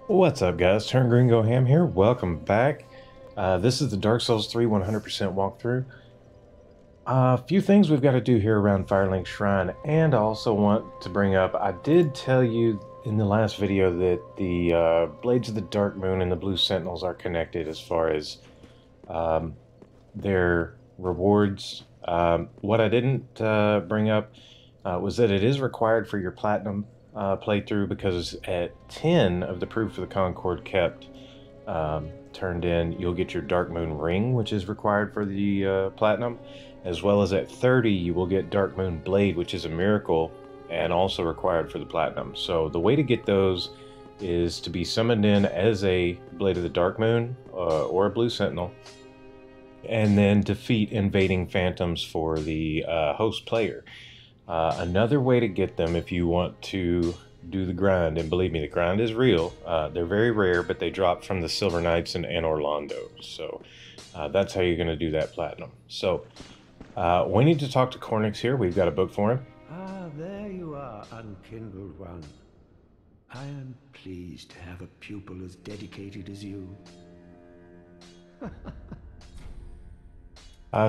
What's up, guys? Turn Green Go Ham here. Welcome back. This is the Dark Souls 3 100% walkthrough. A few things we've got to do here around Firelink Shrine, and I also want to bring up, I did tell you in the last video that the Blades of the Darkmoon and the Blue Sentinels are connected as far as their rewards. What I didn't bring up was that it is required for your Platinum playthrough, because at 10 of the Proof of the Concord kept turned in, you'll get your Darkmoon Ring, which is required for the Platinum, as well as at 30 you will get Darkmoon Blade, which is a miracle and also required for the Platinum. So the way to get those is to be summoned in as a Blade of the Darkmoon or a Blue Sentinel, and then defeat invading phantoms for the host player. Another way to get them, if you want to do the grind, and believe me, the grind is real. They're very rare, but they drop from the Silver Knights and Orlando. So that's how you're going to do that Platinum. So we need to talk to Cornix here. We've got a book for him. Ah, there you are, unkindled one. I am pleased to have a pupil as dedicated as you.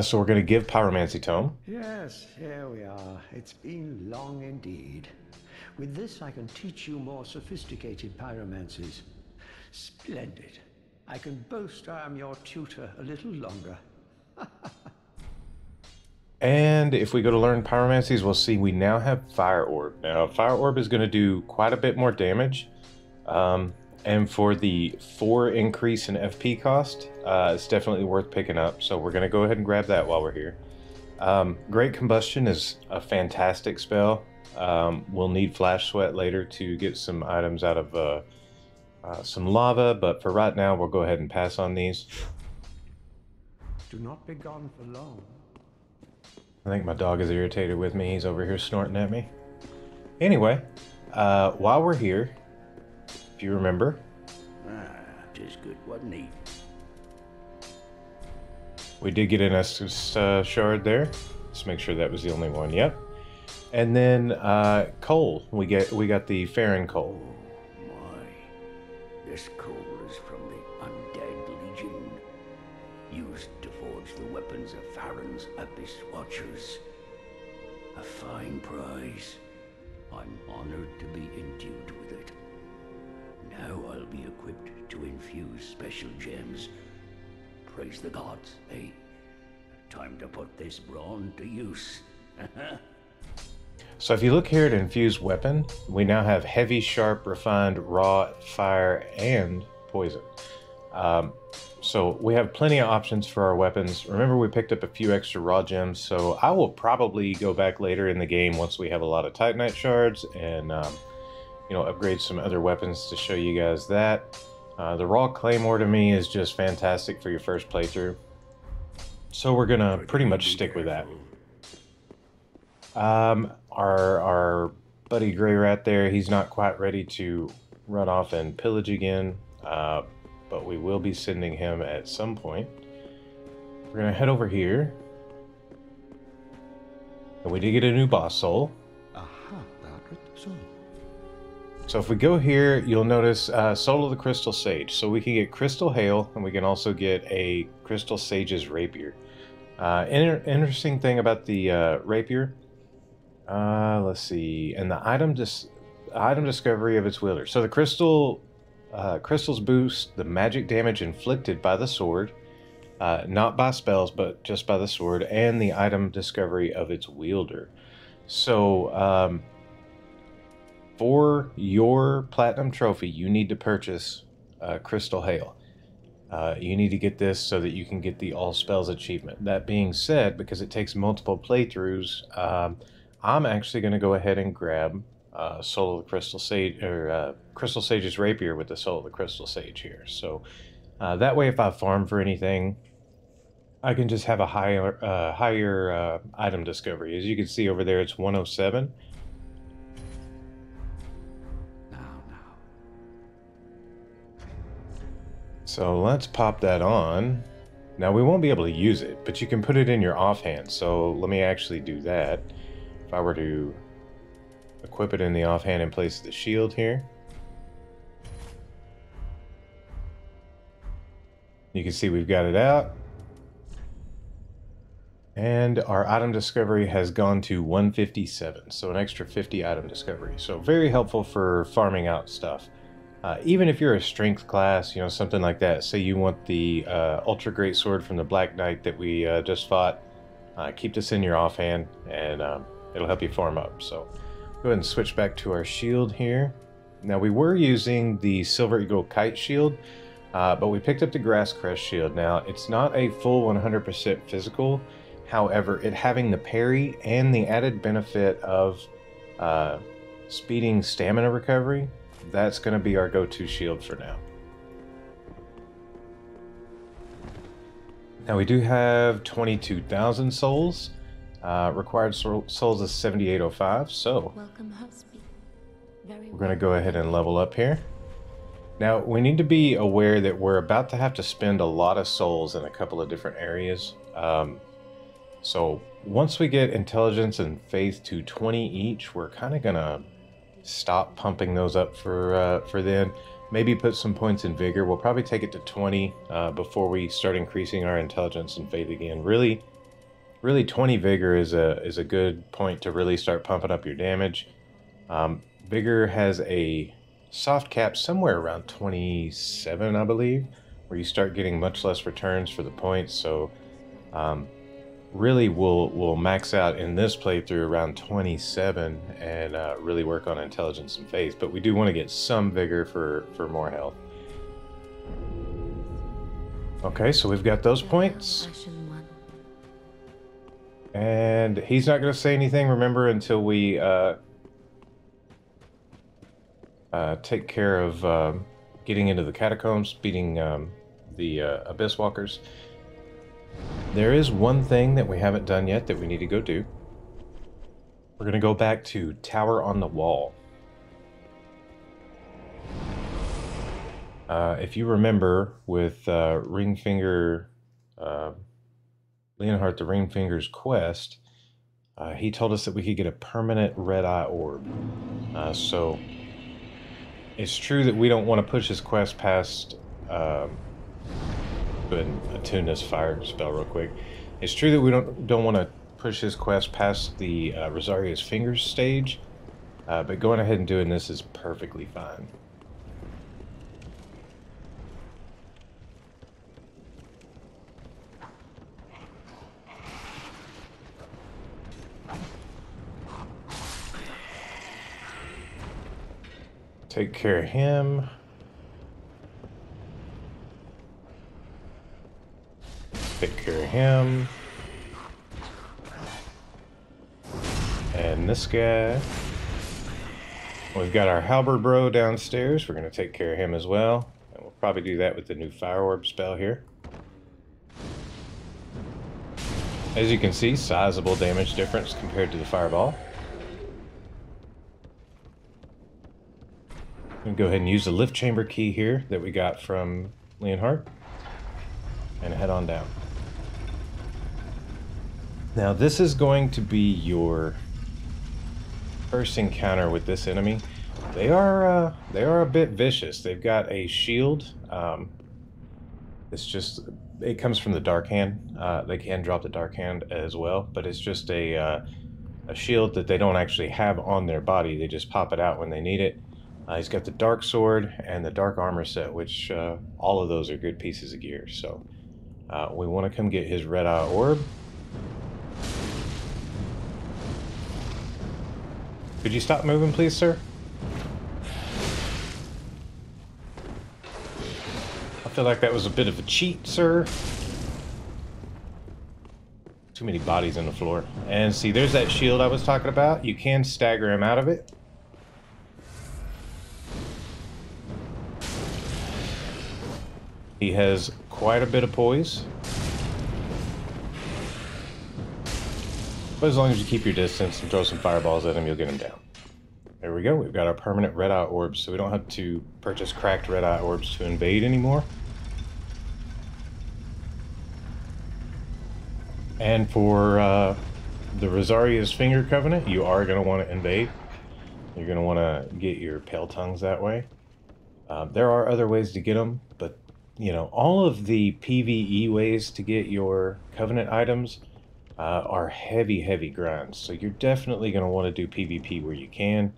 So we're going to give Pyromancy Tome. Yes, here we are. It's been long indeed. With this, I can teach you more sophisticated pyromancies. Splendid. I can boast I am your tutor a little longer. And if we go to learn pyromancies, we'll see we now have Fire Orb. Now, Fire Orb is going to do quite a bit more damage. And for the 4 increase in FP cost, it's definitely worth picking up. So we're going to go ahead and grab that while we're here. Great Combustion is a fantastic spell. We'll need Flash Sweat later to get some items out of some lava, but for right now, we'll go ahead and pass on these. Do not be gone for long. I think my dog is irritated with me. He's over here snorting at me. Anyway, while we're here, if you remember, Tis good, wasn't he? we did get an Estus shard there. Let's make sure that was the only one. Yep. And then coal. We got the Farron coal. My, this coal is from the Undead Legion, used to forge the weapons of Farron's Abyss Watchers. A fine prize. I'm honored to be endued with it. Now I'll be equipped to infuse special gems. Praise the gods, eh? Time to put this brawn to use. So if you look here at Infused Weapon, we now have Heavy, Sharp, Refined, Raw, Fire, and Poison. So we have plenty of options for our weapons. Remember, we picked up a few extra raw gems, so I will probably go back later in the game once we have a lot of Titanite shards and upgrade some other weapons to show you guys that. The raw claymore to me is just fantastic for your first playthrough, so we're gonna pretty much stick with that. Our buddy Grey Rat there, he's not quite ready to run off and pillage again, but we will be sending him at some point. We're gonna head over here, and we did get a new boss soul. So if we go here, you'll notice Soul of the Crystal Sage. So we can get Crystal Hail, and we can also get a Crystal Sage's Rapier. Interesting thing about the Rapier, let's see, and the item discovery of its wielder. So the crystals boost the magic damage inflicted by the sword, not by spells, but just by the sword, and the item discovery of its wielder. So for your Platinum Trophy, you need to purchase Crystal Hail. You need to get this so that you can get the All Spells achievement. That being said, because it takes multiple playthroughs, I'm actually going to go ahead and grab Soul of the Crystal Sage, or Crystal Sage's Rapier with the Soul of the Crystal Sage here. So that way, if I farm for anything, I can just have a higher item discovery. As you can see over there, it's 107. So let's pop that on. Now we won't be able to use it, but you can put it in your offhand. So let me actually do that. If I were to equip it in the offhand in place of the shield here. You can see we've got it out. And our item discovery has gone to 157, so an extra 50 item discovery. So very helpful for farming out stuff. Even if you're a strength class, you know, something like that. Say you want the ultra great sword from the Black Knight that we just fought. Keep this in your offhand, and it'll help you farm up. So go ahead and switch back to our shield here. Now we were using the Silver Eagle Kite shield, but we picked up the Grass Crest shield. Now it's not a full 100% physical. However, it having the parry and the added benefit of speeding stamina recovery, that's going to be our go-to shield for now. Now we do have 22,000 souls. Required souls is 7,805, so we're going to go ahead and level up here. Now we need to be aware that we're about to have to spend a lot of souls in a couple of different areas. So once we get intelligence and faith to 20 each, we're kind of gonna stop pumping those up for then. Maybe put some points in vigor. We'll probably take it to 20 before we start increasing our intelligence and faith again. Really 20 vigor is a good point to really start pumping up your damage. Vigor has a soft cap somewhere around 27, I believe, where you start getting much less returns for the points. So really we'll max out in this playthrough around 27 and really work on intelligence and faith, but we do want to get some vigor for more health. Okay, so we've got those points, and he's not going to say anything, remember, until we take care of getting into the catacombs, beating the Abyss Walkers. There is one thing that we haven't done yet that we need to go do. We're going to go back to Tower on the Wall. If you remember with Ringfinger, Leonhardt the Ringfinger's quest, he told us that we could get a permanent red-eye orb. So it's true that we don't want to push his quest past... Go ahead and attune this fire spell real quick. It's true that we don't want to push his quest past the Rosario's Fingers stage, but going ahead and doing this is perfectly fine. Take care of him. Take care of him. And this guy. We've got our halberd bro downstairs. We're going to take care of him as well. And we'll probably do that with the new fire orb spell here. As you can see, sizable damage difference compared to the fireball. I'm going to go ahead and use the lift chamber key here that we got from Leonhardt. And head on down. Now this is going to be your first encounter with this enemy. They are a bit vicious. They've got a shield. It comes from the Dark Hand. They can drop the Dark Hand as well, but it's just a shield that they don't actually have on their body. They just pop it out when they need it. He's got the Dark Sword and the Dark Armor set, which all of those are good pieces of gear. So we want to come get his red-eye orb. Could you stop moving, please, sir? I feel like that was a bit of a cheat, sir. Too many bodies on the floor. And see, there's that shield I was talking about. You can stagger him out of it. He has quite a bit of poise. But as long as you keep your distance and throw some fireballs at him, you'll get him down. There we go. We've got our permanent red-eye orbs, so we don't have to purchase cracked red-eye orbs to invade anymore. And for the Rosario's Finger Covenant, you are going to want to invade. You're going to want to get your pale tongues that way. There are other ways to get them, but you know, all of the PvE ways to get your Covenant items are heavy grinds. So you're definitely going to want to do PvP where you can.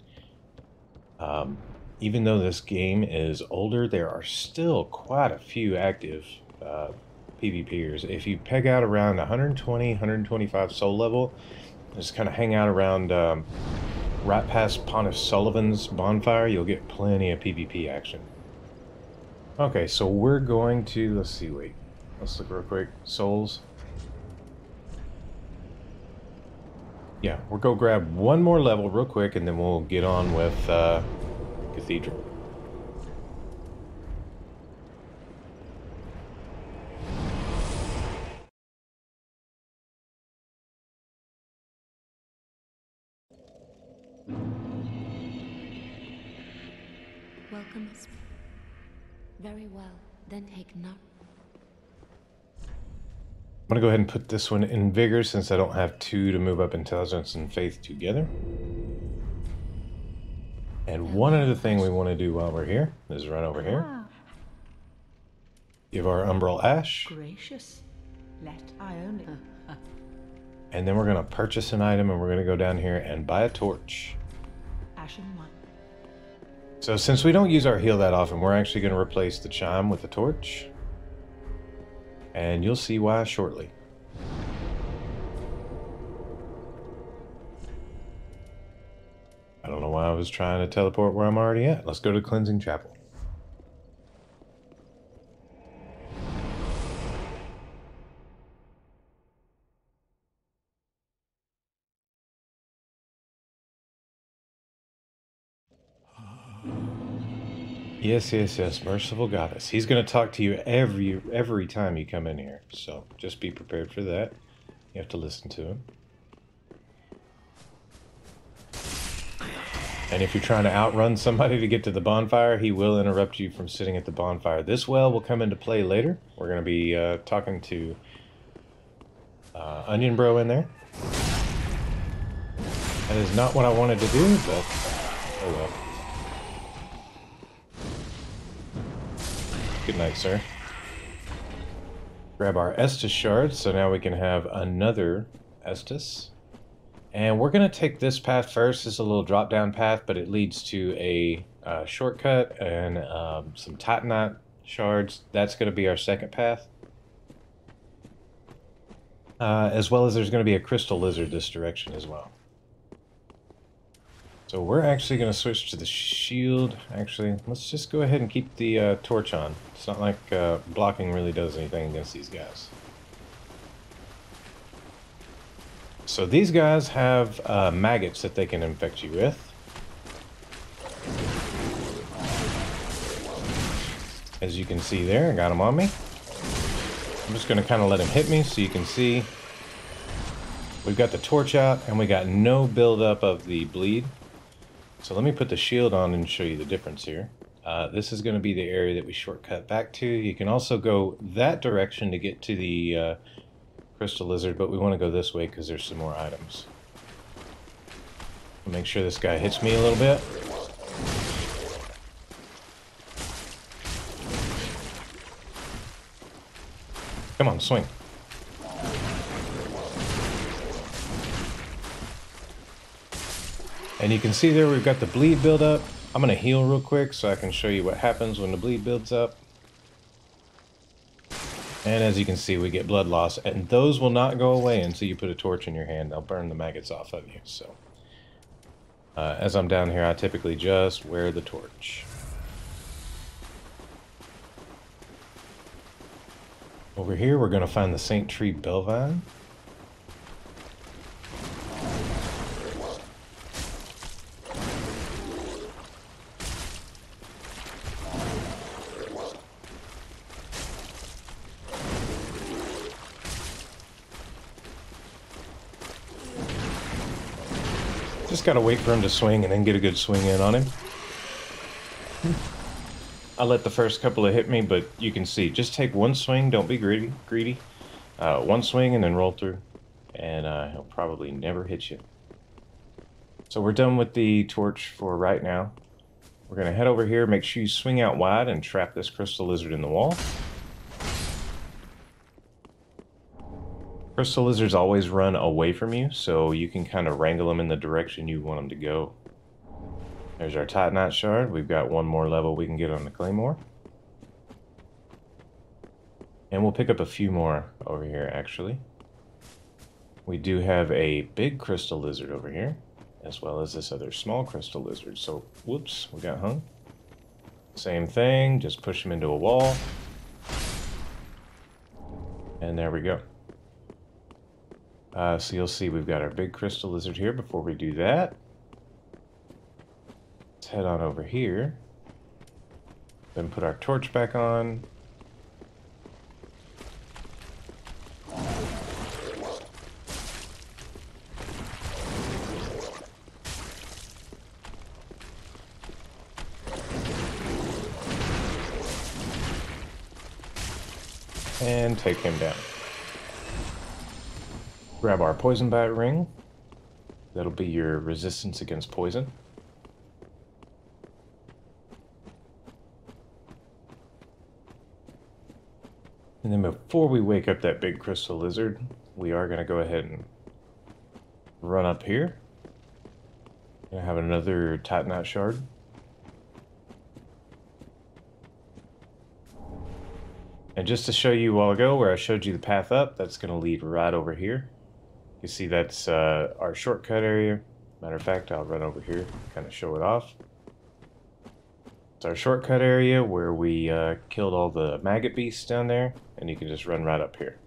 Even though this game is older, there are still quite a few active PvPers. If you peg out around 120, 125 soul level, just kind of hang out around right past Pontiff Sullivan's bonfire, you'll get plenty of PvP action. Okay, so we're going to, let's see, wait. Let's look real quick. Souls. Yeah, we'll go grab one more level real quick, and then we'll get on with Cathedral. Welcome us. Very well, then take note. I'm going to go ahead and put this one in Vigor since I don't have 2 to move up Intelligence and Faith together. And one other thing we want to do while we're here is run over here. Give our Umbral Ash. Gracious. Let I only... And then we're going to purchase an item and we're going to go down here and buy a torch. Ashen one. So since we don't use our heal that often, we're actually going to replace the chime with the torch. And you'll see why shortly. I don't know why I was trying to teleport where I'm already at. Let's go to Cleansing Chapel. Yes, merciful goddess. He's going to talk to you every time you come in here. So just be prepared for that. You have to listen to him. And if you're trying to outrun somebody to get to the bonfire, he will interrupt you from sitting at the bonfire. This well will come into play later. We're going to be talking to Onion Bro in there. That is not what I wanted to do, but oh well. Good night, sir. Grab our Estus shards, so now we can have another Estus. And we're going to take this path first. It's a little drop-down path, but it leads to a shortcut and some Titanite shards. That's going to be our second path. As well as there's going to be a crystal lizard this direction as well. So we're actually going to switch to the shield. Actually, let's just go ahead and keep the torch on. It's not like blocking really does anything against these guys. So these guys have maggots that they can infect you with. As you can see there, I got them on me. I'm just going to kind of let him hit me so you can see. We've got the torch out and we got no buildup of the bleed. So let me put the shield on and show you the difference here. This is going to be the area that we shortcut back to. You can also go that direction to get to the crystal lizard, but we want to go this way because there's some more items. Make sure this guy hits me a little bit. Come on, swing. And you can see there we've got the bleed build up. I'm going to heal real quick so I can show you what happens when the bleed builds up. And as you can see, we get blood loss, and those will not go away until you put a torch in your hand. They'll burn the maggots off of you. So, as I'm down here, I typically just wear the torch. Over here, we're going to find the Saint Tree Belvine. Just gotta wait for him to swing and then get a good swing in on him. I let the first couple of hit me, but you can see, just take one swing, don't be greedy. One swing and then roll through, and he'll probably never hit you. So we're done with the torch for right now. We're gonna head over here, make sure you swing out wide and trap this crystal lizard in the wall. Crystal lizards always run away from you, so you can kind of wrangle them in the direction you want them to go. There's our Titanite shard. We've got one more level we can get on the Claymore. And we'll pick up a few more over here, actually. We do have a big crystal lizard over here, as well as this other small crystal lizard. So, whoops, we got hung. Same thing, just push him into a wall. And there we go. So you'll see we've got our big crystal lizard here. Before we do that, let's head on over here. Then put our torch back on. And take him down. Grab our poison bat ring. That'll be your resistance against poison. And then before we wake up that big crystal lizard, we are going to go ahead and run up here. Gonna have another Titanite shard. And just to show you a while ago where I showed you the path up, that's going to lead right over here. You see that's our shortcut area. Matter of fact, I'll run over here, kind of show it off. It's our shortcut area where we killed all the maggot beasts down there, and you can just run right up here.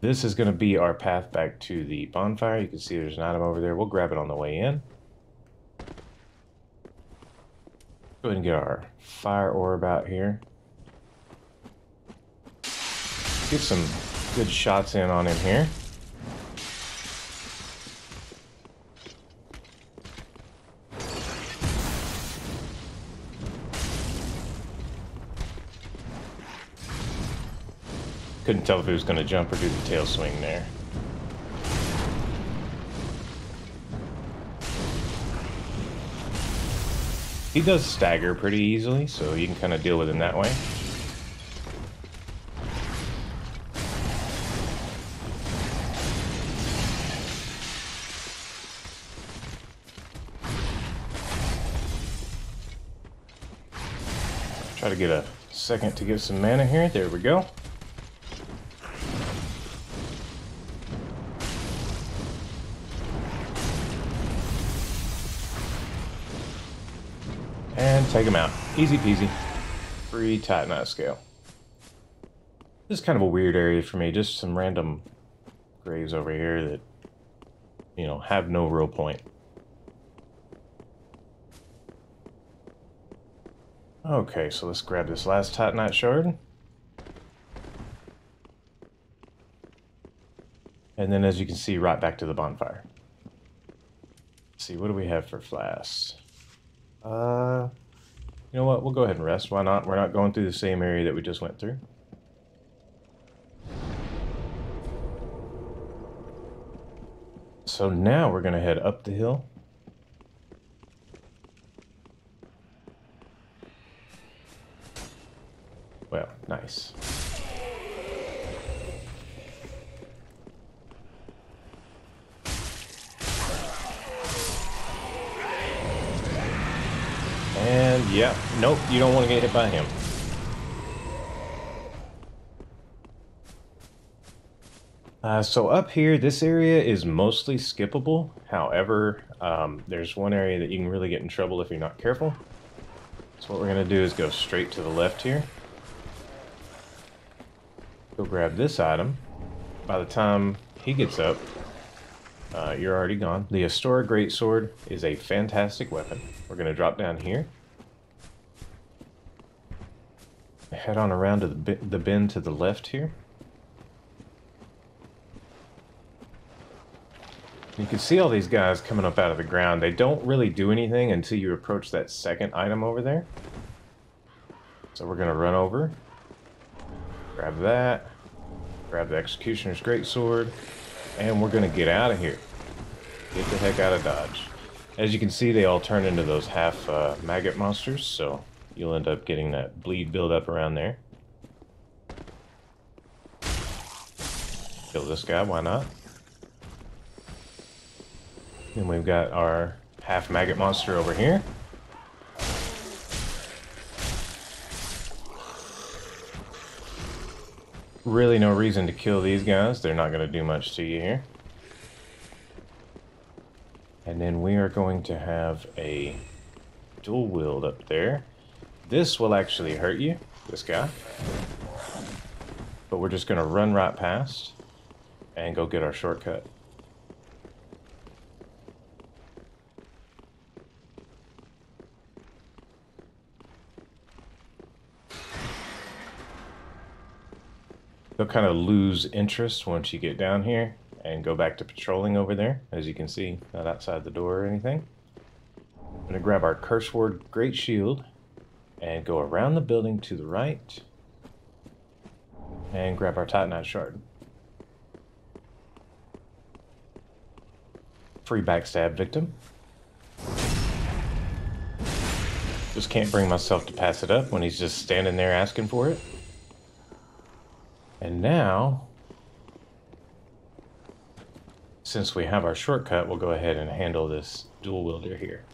This is going to be our path back to the bonfire. You can see there's an item over there. We'll grab it on the way in. Go ahead and get our fire orb out here. Get some good shots in on him here. Couldn't tell if he was going to jump or do the tail swing there. He does stagger pretty easily, so you can kind of deal with him that way. Try to get a second to get some mana here. There we go. And take him out. Easy peasy. Free Titanite scale. This is kind of a weird area for me. Just some random graves over here that, you know, have no real point. Okay, so let's grab this last Titanite shard. And then as you can see, right back to the bonfire. Let's see, what do we have for flasks? You know what? We'll go ahead and rest. Why not? We're not going through the same area that we just went through. So now we're going to head up the hill. Well, nice. And yeah, nope, you don't want to get hit by him. So up here, this area is mostly skippable. However, there's one area that you can really get in trouble if you're not careful. So what we're going to do is go straight to the left here. Go grab this item. By the time he gets up, you're already gone. The Astora Greatsword is a fantastic weapon. We're going to drop down here. Head on around to the bend to the left here. You can see all these guys coming up out of the ground. They don't really do anything until you approach that second item over there. So we're going to run over. Grab that. Grab the Executioner's Greatsword. And we're going to get out of here. Get the heck out of Dodge. As you can see, they all turn into those half maggot monsters, so you'll end up getting that bleed build up around there. Kill this guy, why not? Then we've got our half maggot monster over here. Really no reason to kill these guys. They're not going to do much to you here. And then we are going to have a dual wield up there. This will actually hurt you, this guy. But we're just going to run right past and go get our shortcut. They'll kind of lose interest once you get down here and go back to patrolling over there. As you can see, not outside the door or anything. I'm going to grab our Curse Ward Great Shield and go around the building to the right and grab our Titanite Shard. Free backstab victim. Just can't bring myself to pass it up when he's just standing there asking for it. And now, since we have our shortcut, we'll go ahead and handle this dual wielder here.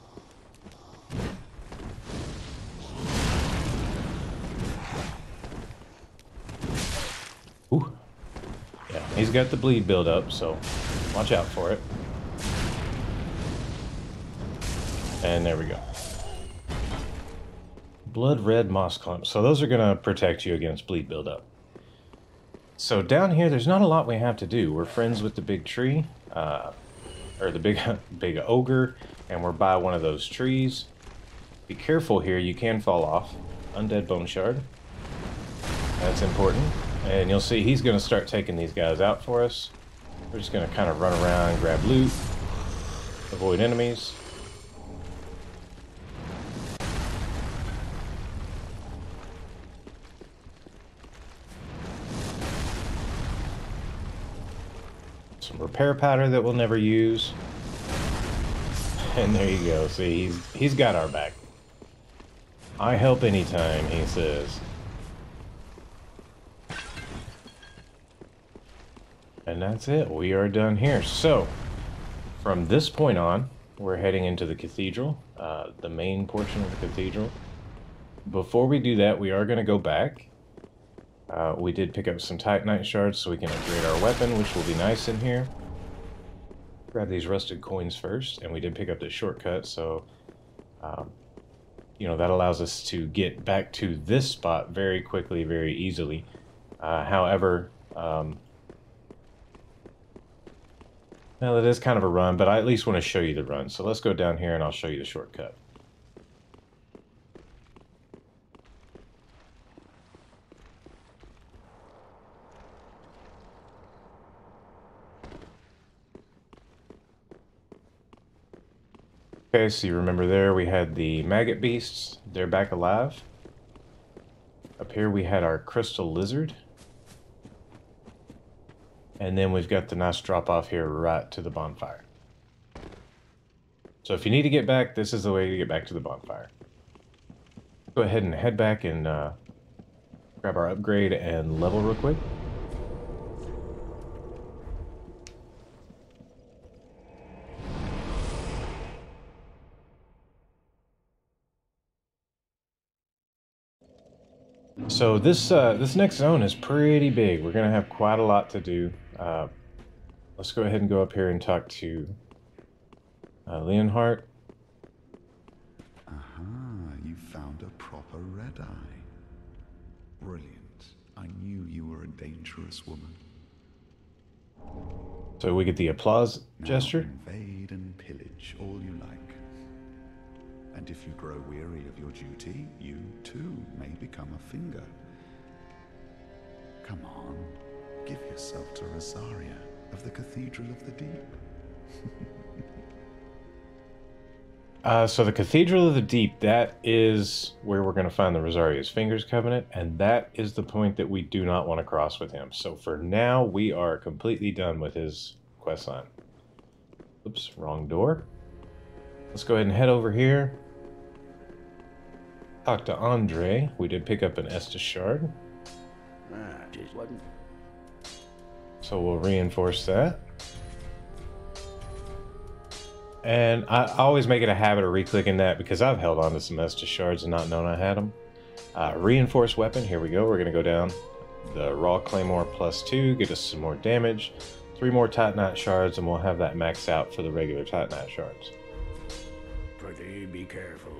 Ooh. Yeah, he's got the bleed build up, so watch out for it. And there we go. Blood red moss clumps. So those are going to protect you against bleed buildup. So down here, there's not a lot we have to do. We're friends with the big tree, or the big ogre, and we're by one of those trees. Be careful here, you can fall off. Undead bone shard. That's important. And you'll see he's going to start taking these guys out for us. We're just going to kind of run around, grab loot, avoid enemies. Some repair powder that we'll never use. And there you go. See, he's got our back. I help anytime, he says. And that's it. We are done here. So, from this point on, we're heading into the Cathedral, the main portion of the Cathedral. Before we do that, we are going to go back. We did pick up some Titanite shards so we can upgrade our weapon, which will be nice in here. Grab these rusted coins first, and we did pick up this shortcut, so you know, that allows us to get back to this spot very quickly, very easily. However, well, it is kind of a run, but I at least want to show you the run. So let's go down here and I'll show you the shortcut. Okay, so you remember there we had the maggot beasts. They're back alive. Up here we had our crystal lizard. And then we've got the nice drop off here right to the bonfire. So if you need to get back, this is the way to get back to the bonfire. Go ahead and head back and grab our upgrade and level real quick. So this next zone is pretty big. We're gonna have quite a lot to do. Let's go ahead and go up here and talk to Leonhardt. Aha, you found a proper red eye. Brilliant. I knew you were a dangerous woman. So we get the applause gesture. Now invade and pillage all you like. And if you grow weary of your duty, you too may become a finger. Come on, give yourself to Rosario of the Cathedral of the Deep. So the Cathedral of the Deep, that is where we're going to find the Rosario's Fingers Covenant, and that is the point that we do not want to cross with him. So for now, we are completely done with his questline. Oops, wrong door. Let's go ahead and head over here. Talk to Andre. We did pick up an Estus shard. Just wasn't. So we'll reinforce that. And I always make it a habit of re-clicking that because I've held on to some Estus shards and not known I had them. Reinforced weapon, here we go. We're going to go down. The raw claymore +2, get us some more damage. 3 more titanite shards and we'll have that maxed out for the regular titanite shards. Pretty be careful.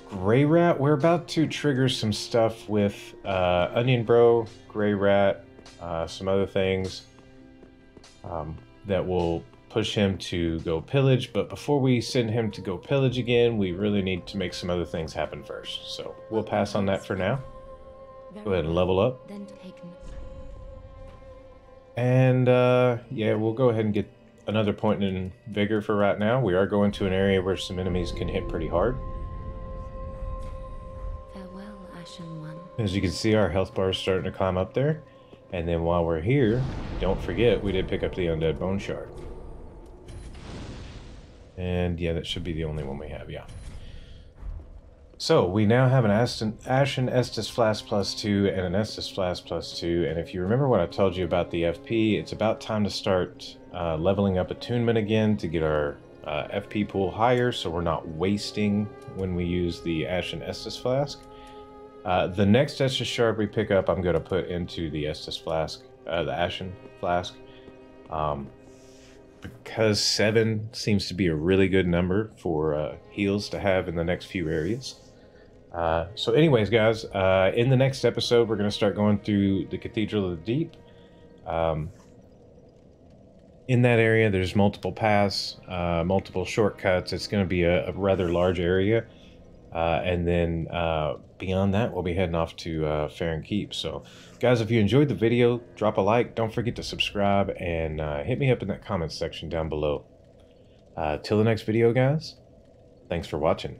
Gray Rat, we're about to trigger some stuff with Onion Bro, Gray Rat, some other things that will push him to go pillage, but before we send him to go pillage again, we really need to make some other things happen first. So we'll pass on that for now. Go ahead and level up. Then take note. And yeah, we'll go ahead and get another point in vigor for right now. We are going to an area where some enemies can hit pretty hard. Farewell, Ashen One. As you can see, our health bar is starting to climb up there. And then while we're here, don't forget, we did pick up the Undead Bone Shard. And yeah, that should be the only one we have, yeah. So, we now have an Ashen Estus Flask +2 and an Estus Flask +2. And if you remember what I told you about the FP, it's about time to start leveling up attunement again to get our FP pool higher so we're not wasting when we use the Ashen Estus Flask. The next Estus Shard we pick up, I'm going to put into the Estus Flask, the Ashen Flask. Because 7 seems to be a really good number for heals to have in the next few areas. So anyways, guys, in the next episode, we're going to start going through the Cathedral of the Deep. In that area, there's multiple paths, multiple shortcuts. It's going to be a rather large area. And then beyond that, we'll be heading off to Fair & Keep. So, guys, if you enjoyed the video, drop a like. Don't forget to subscribe and hit me up in that comments section down below. Till the next video, guys, thanks for watching.